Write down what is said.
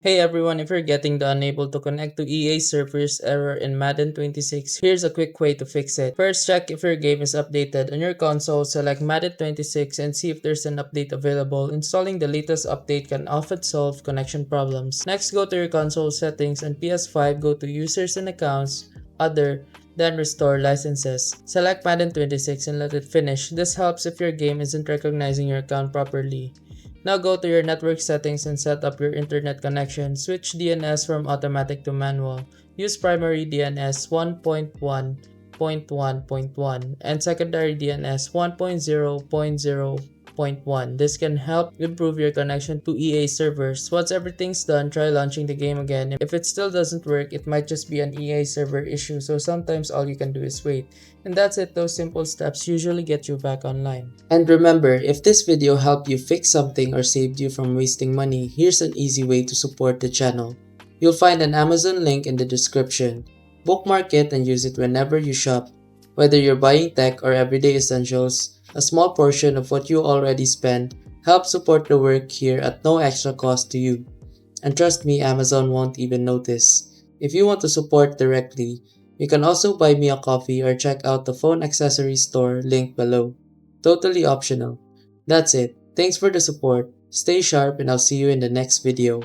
Hey everyone, if you're getting the unable to connect to EA servers error in Madden 26, here's a quick way to fix it. First, check if your game is updated. On your console, select Madden 26 and see if there's an update available. Installing the latest update can often solve connection problems. Next, go to your console settings. On PS5, go to Users and Accounts, Other, then Restore Licenses. Select Madden 26 and let it finish. This helps if your game isn't recognizing your account properly. Now go to your network settings and set up your internet connection. Switch DNS from automatic to manual. Use primary DNS 1.1.1.1 and secondary DNS 1.0.0.1. This can help improve your connection to EA servers. Once everything's done, try launching the game again. If it still doesn't work, it might just be an EA server issue, so sometimes all you can do is wait. And that's it, those simple steps usually get you back online. And remember, if this video helped you fix something or saved you from wasting money, here's an easy way to support the channel. You'll find an Amazon link in the description. Bookmark it and use it whenever you shop. Whether you're buying tech or everyday essentials, a small portion of what you already spend helps support the work here at no extra cost to you. And trust me, Amazon won't even notice. If you want to support directly, you can also buy me a coffee or check out the phone accessory store link below. Totally optional. That's it. Thanks for the support. Stay sharp and I'll see you in the next video.